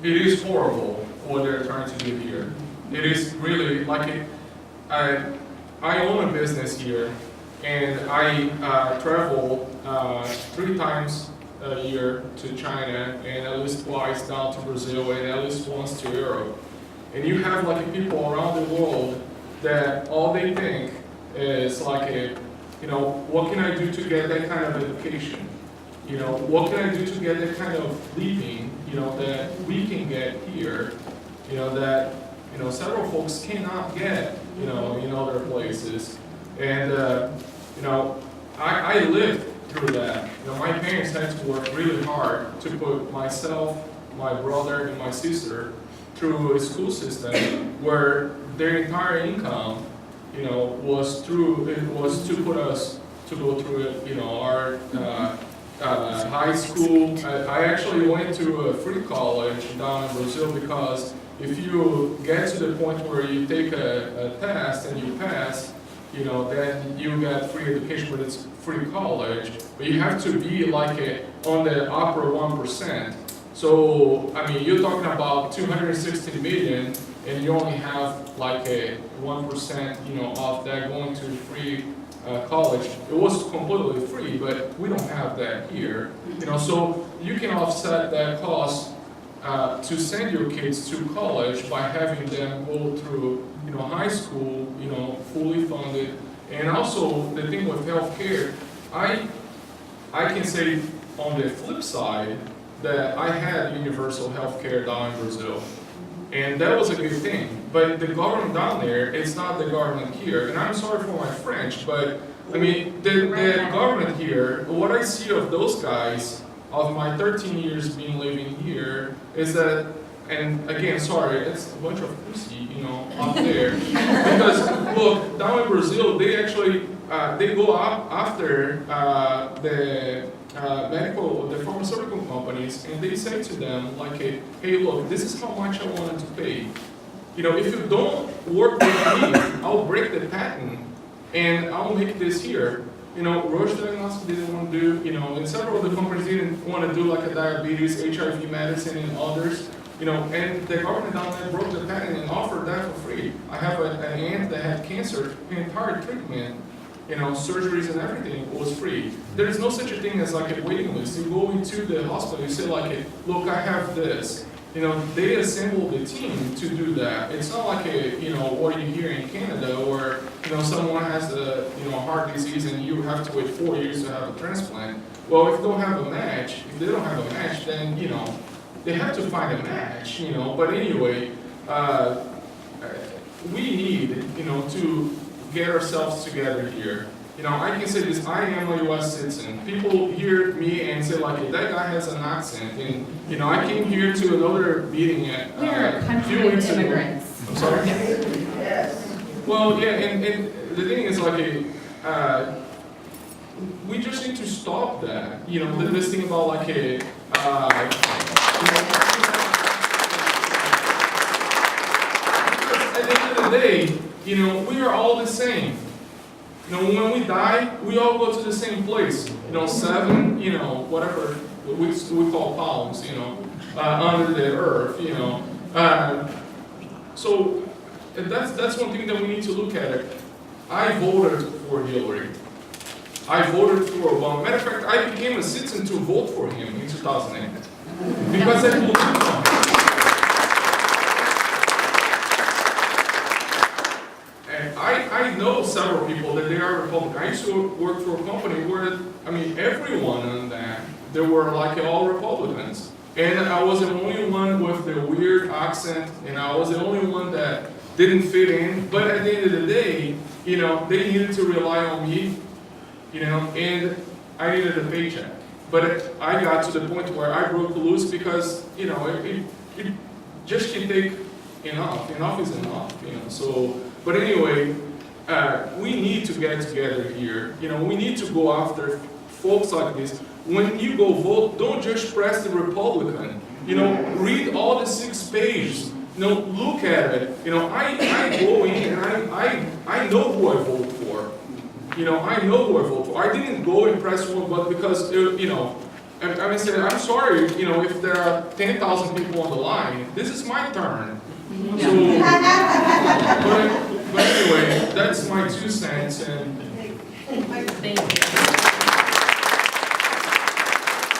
it is horrible what they're trying to do here. It is really like I own a business here, and I travel 3 times a year to China, and at least twice down to Brazil, and at least once to Europe. And you have like people around the world that all they think is like what can I do to get that kind of education? What can I do to get that kind of living, that we can get here, that, several folks cannot get, in other places. And, I lived through that. My parents had to work really hard to put myself, my brother, and my sister through a school system where their entire income, was to put us to go through, our high school. I actually went to a free college down in Brazil because if you get to the point where you take a test and you pass, then you get free education, but it's free college. But you have to be like on the upper 1%. So, you're talking about 260 million, and you only have like a 1%, of that going to free college. It was completely free, but we don't have that here. So you can offset that cost to send your kids to college by having them go through, high school, fully funded. And also the thing with healthcare, I can say on the flip side that I had universal healthcare down in Brazil. And that was a good thing. But the government down there, it's not the government here. And I'm sorry for my French, but the government here, what I see of those guys, of my 13 years being living here, is that, and again, sorry, it's a bunch of pussy, up there. Because, look, down in Brazil, they actually, they go up after the pharmaceutical companies, and they say to them, like, hey, look, this is how much I wanted to pay. If you don't work with me, I'll break the patent, and I'll make this here. Roche Diagnostics didn't want to do, and several of the companies didn't want to do like a diabetes, HIV medicine, and others. And the government down there broke the patent and offered that for free. I have an aunt that had cancer, the entire treatment, surgeries and everything was free. There is no such a thing as like a waiting list. You go into the hospital, you say like, look, I have this. They assemble the team to do that. It's not like what you hear in Canada where, someone has a, heart disease and you have to wait 4 years to have a transplant. Well, if they don't have a match, then, they have to find a match, But anyway, we need, to get ourselves together here. I can say this, I am a U.S. citizen. People hear me and say like, hey, that guy has an accent. And, I came here to another meeting at a few weeks ago. I'm sorry? Yes. Well, yeah, and the thing is like, we just need to stop that. This thing about like at the end of the day, we are all the same. When we die, we all go to the same place. 7, whatever we call palms, under the earth, So that's one thing that we need to look at it. I voted for Hillary. I voted for Obama. Matter of fact, I became a citizen to vote for him in 2008 because I believe in him. I know several people that they are Republican. I used to work for a company where, everyone on that, they were like all Republicans. And I was the only one with the weird accent, and I was the only one that didn't fit in. But at the end of the day, they needed to rely on me, and I needed a paycheck. But I got to the point where I broke loose because, it just can take enough. Enough is enough, So, but anyway, we need to get together here. We need to go after folks like this. When you go vote, don't just press the Republican. Read all the 6 pages. Look at it. I go in and I know who I vote for. I know who I vote for. I didn't go and press one button because, And I said, I'm sorry, if there are 10,000 people on the line, this is my turn. So, but anyway, that's my 2 cents, and Thank you.